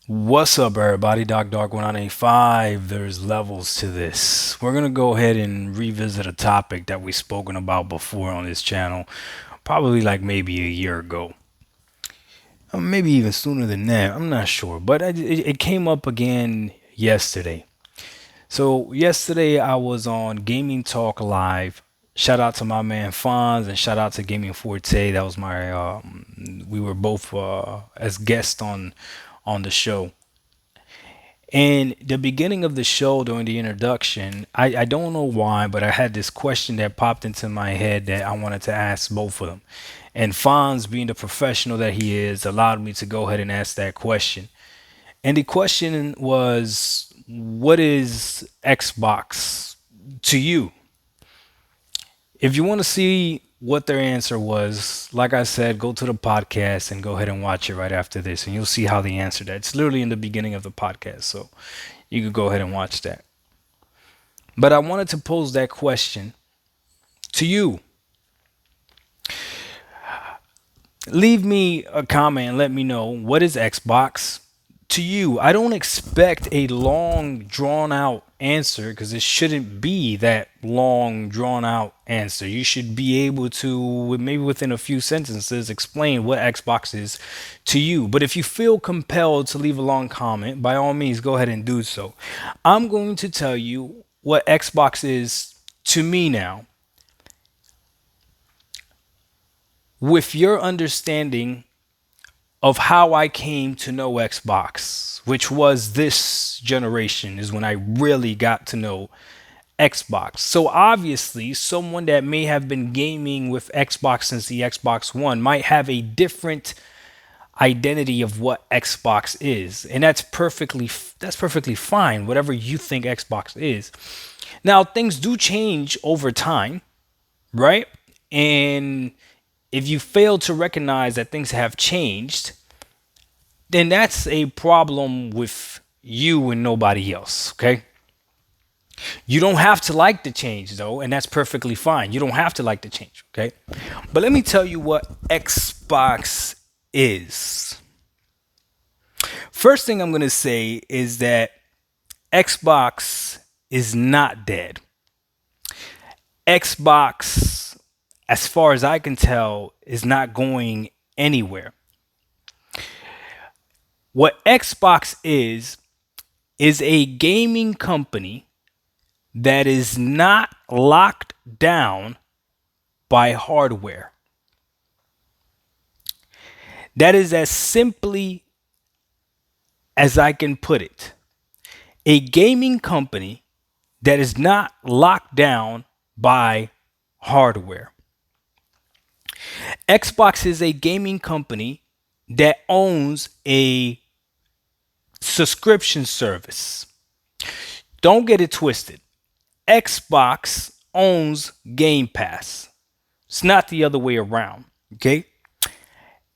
What's up, everybody? Dark 1985. There's levels to this. We're gonna go ahead and revisit a topic that we've spoken about before on this channel, probably like maybe a year ago, or maybe even sooner than that. I'm not sure, but it came up again yesterday. So yesterday I was on Gaming Talk Live. Shout out to my man Fonz and shout out to Gaming Forte. That was my we were both as guests on the show. And the beginning of the show during the introduction, I don't know why, but I had this question that popped into my head that I wanted to ask both of them. And Fonz, being the professional that he is, allowed me to go ahead and ask that question. And the question was, what is Xbox to you? If you want to see what their answer was, like I said, go to the podcast and go ahead and watch it right after this, and you'll see how they answered that. It's literally in the beginning of the podcast, so you could go ahead and watch that. But I wanted to pose that question to you. Leave me a comment and let me know, what is Xbox to you? I don't expect a long, drawn out answer because it shouldn't be that long, drawn out answer. You should be able to, maybe within a few sentences, explain what Xbox is to you. But if you feel compelled to leave a long comment, by all means, go ahead and do so. I'm going to tell you what Xbox is to me now, with your understanding of how I came to know Xbox, which was this generation, is when I really got to know Xbox. So obviously, someone that may have been gaming with Xbox since the Xbox One might have a different identity of what Xbox is, and that's perfectly fine. Whatever you think Xbox is. Now, things do change over time, right? And if you fail to recognize that things have changed, then that's a problem with you and nobody else, okay? You don't have to like the change though, and that's perfectly fine. You don't have to like the change, okay? But let me tell you what Xbox is. First thing I'm going to say is that Xbox is not dead. Xbox, as far as I can tell, is not going anywhere. What Xbox is a gaming company that is not locked down by hardware. That is as simply as I can put it. A gaming company that is not locked down by hardware. Xbox is a gaming company that owns a subscription service. Don't get it twisted. Xbox owns Game Pass. It's not the other way around. Okay?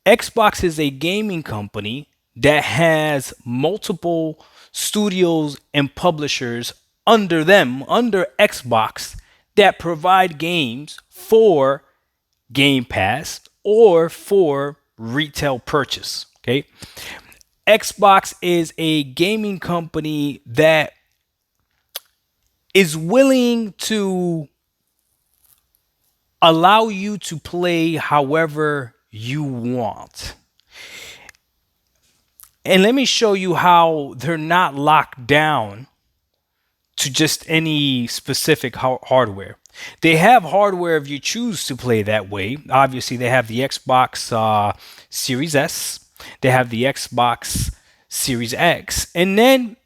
Xbox is a gaming company that has multiple studios and publishers under them, under Xbox, that provide games for Game Pass or for retail purchase. Okay? Xbox is a gaming company that is willing to allow you to play however you want. And let me show you how they're not locked down to just any specific hardware. They have hardware if you choose to play that way. Obviously, they have the Xbox Series S, they have the Xbox Series X, and then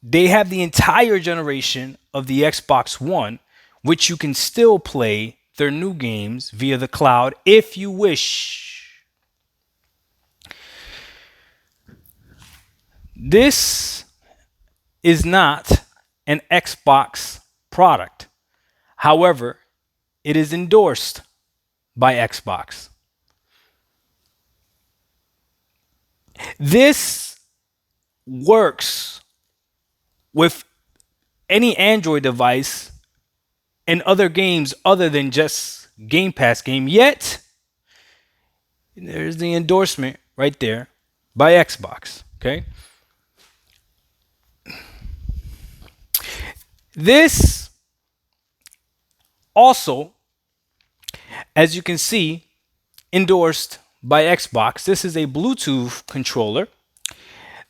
they have the entire generation of the Xbox One, which you can still play their new games via the cloud if you wish. This is not an Xbox product. However, it is endorsed by Xbox. This works with any Android device and other games other than just Game Pass game. Yet, there's the endorsement right there by Xbox. Okay. This also, as you can see, endorsed by Xbox. This is a Bluetooth controller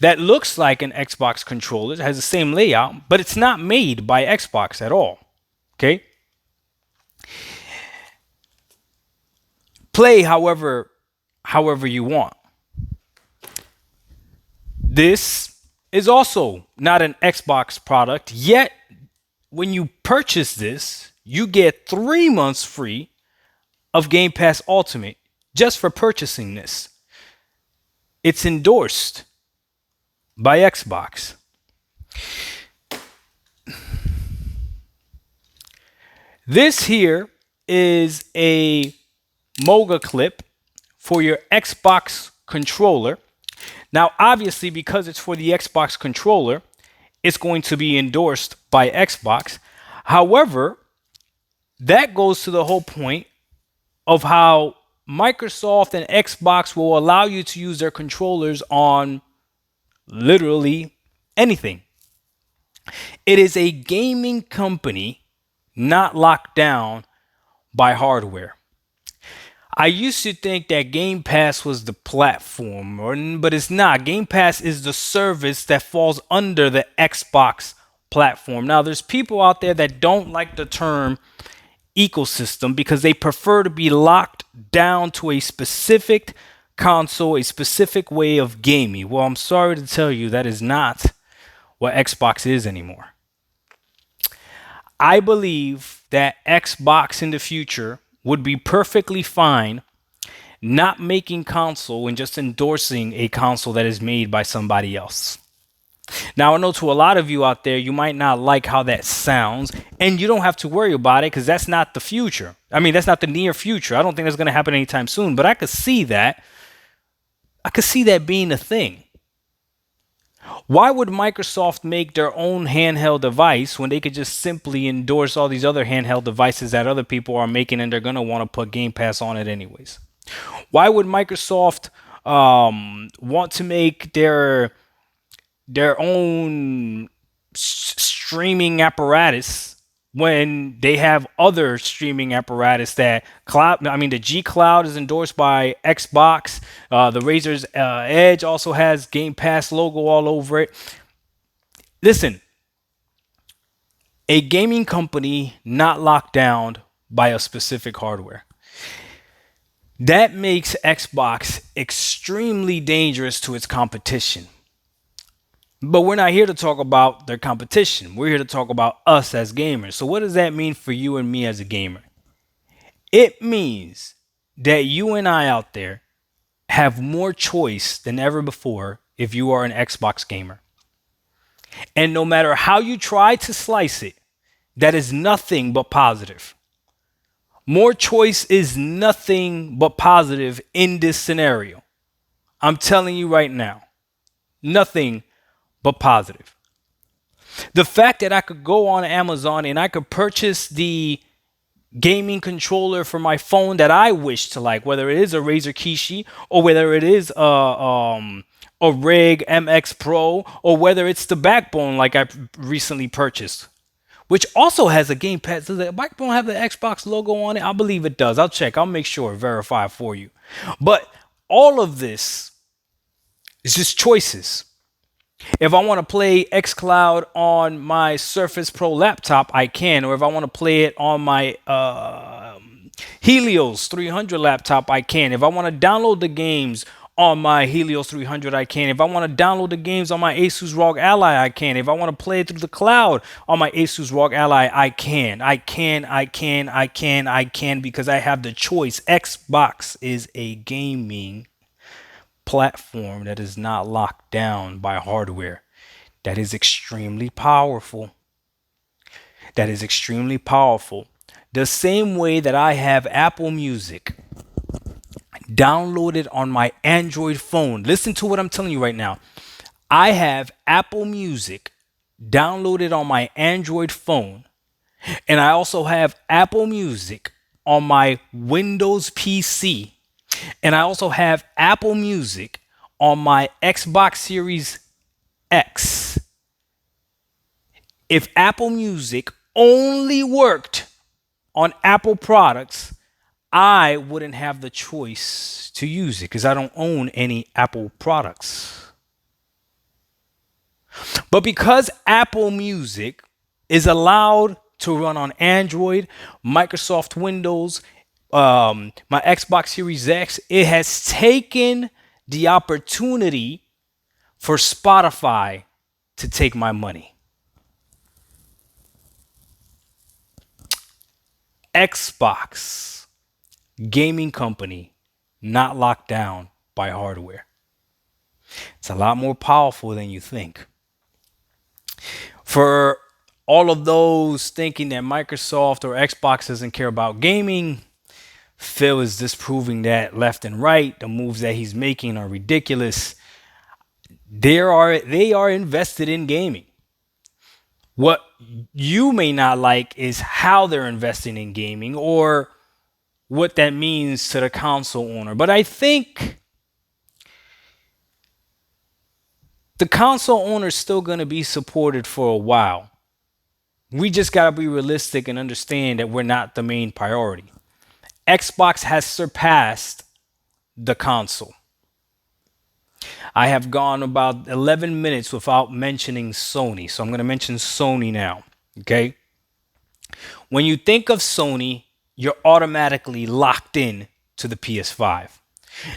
that looks like an Xbox controller. It has the same layout, but it's not made by Xbox at all. Okay? Play however you want. This is also not an Xbox product, yet when you purchase this, you get 3 months free of Game Pass Ultimate just for purchasing this. It's endorsed by Xbox. This here is a Moga clip for your Xbox controller. Now, obviously, because it's for the Xbox controller, it's going to be endorsed by Xbox. However, that goes to the whole point of how Microsoft and Xbox will allow you to use their controllers on literally anything. It is a gaming company not locked down by hardware. I used to think that Game Pass was the platform, but it's not. Game Pass is the service that falls under the Xbox platform. Now, there's people out there that don't like the term ecosystem because they prefer to be locked down to a specific console, a specific way of gaming. Well, I'm sorry to tell you that is not what Xbox is anymore. I believe that Xbox in the future would be perfectly fine not making console and just endorsing a console that is made by somebody else. Now, I know to a lot of you out there, you might not like how that sounds, and you don't have to worry about it because that's not the future. I mean, that's not the near future. I don't think that's going to happen anytime soon, but I could see that. I could see that being a thing. Why would Microsoft make their own handheld device when they could just simply endorse all these other handheld devices that other people are making and they're going to want to put Game Pass on it anyways? Why would Microsoft want to make their own streaming apparatus when they have other streaming apparatus that cloud? I mean, the G Cloud is endorsed by Xbox. The Razer's Edge also has Game Pass logo all over it. Listen, a gaming company not locked down by a specific hardware. That makes Xbox extremely dangerous to its competition. But we're not here to talk about their competition. We're here to talk about us as gamers. So, what does that mean for you and me as a gamer? It means that you and I out there have more choice than ever before if you are an Xbox gamer. And no matter how you try to slice it, that is nothing but positive. More choice is nothing but positive in this scenario. I'm telling you right now, nothing but positive. The fact that I could go on Amazon and I could purchase the gaming controller for my phone that I wish to like, whether it is a Razer Kishi or whether it is a Rig MX Pro or whether it's the Backbone like I recently purchased, which also has a Game Pass. Does the Backbone have the Xbox logo on it? I believe it does. I'll check. I'll make sure, verify for you. But all of this is just choices. If I want to play xCloud on my Surface Pro laptop, I can. Or if I want to play it on my Helios 300 laptop, I can. If I want to download the games on my Helios 300, I can. If I want to download the games on my Asus ROG Ally, I can. If I want to play it through the cloud on my Asus ROG Ally, I can. I can because I have the choice. Xbox is a gaming platform that is not locked down by hardware. That is extremely powerful. That is extremely powerful. The same way that I have Apple Music downloaded on my Android phone. Listen to what I'm telling you right now. I have Apple Music downloaded on my Android phone, and I also have Apple Music on my Windows PC. And I also have Apple Music on my Xbox Series X. If Apple Music only worked on Apple products, I wouldn't have the choice to use it because I don't own any Apple products. But because Apple Music is allowed to run on Android, Microsoft Windows, my Xbox Series X, it has taken the opportunity for Spotify to take my money. Xbox, gaming company, not locked down by hardware. It's a lot more powerful than you think. For all of those thinking that Microsoft or Xbox doesn't care about gaming, Phil is disproving that left and right. The moves that he's making are ridiculous. They are invested in gaming. What you may not like is how they're investing in gaming or what that means to the console owner. But I think the console owner is still going to be supported for a while. We just got to be realistic and understand that we're not the main priority. Xbox has surpassed the console. I have gone about 11 minutes without mentioning Sony. So I'm going to mention Sony now. Okay. When you think of Sony, you're automatically locked in to the PS5.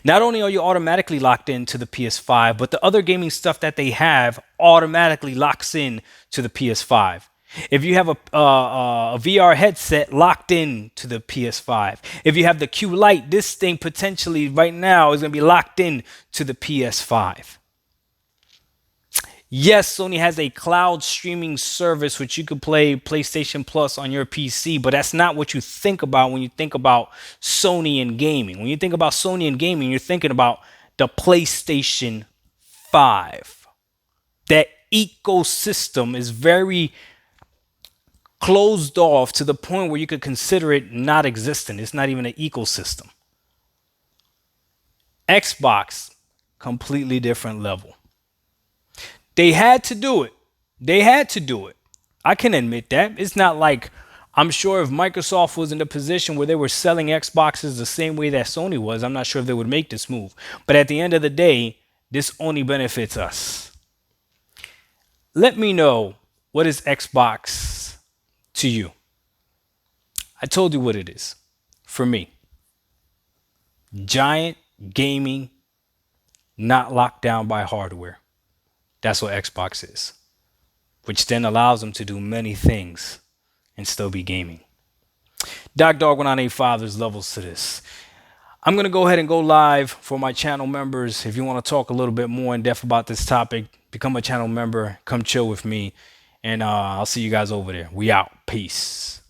Not only are you automatically locked into the PS5, but the other gaming stuff that they have automatically locks in to the PS5. If you have a VR headset locked in to the PS5, if you have the Q Lite, this thing potentially right now is going to be locked in to the PS5. Yes, Sony has a cloud streaming service which you could play PlayStation Plus on your PC, but that's not what you think about when you think about Sony and gaming. When you think about Sony and gaming, you're thinking about the PlayStation 5. That ecosystem is very closed off to the point where you could consider it not existent. It's not even an ecosystem. Xbox, completely different level. They had to do it. They had to do it. I can admit that. It's not like I'm sure if Microsoft was in a position where they were selling Xboxes the same way that Sony was, I'm not sure if they would make this move. But at the end of the day, this only benefits us. Let me know, what is Xbox to you? I told you what it is. For me, giant gaming, not locked down by hardware. That's what Xbox is, which then allows them to do many things and still be gaming. Dog1985, there's levels to this. I'm going to go ahead and go live for my channel members. If you want to talk a little bit more in depth about this topic, become a channel member, come chill with me, and I'll see you guys over there. We out. Peace.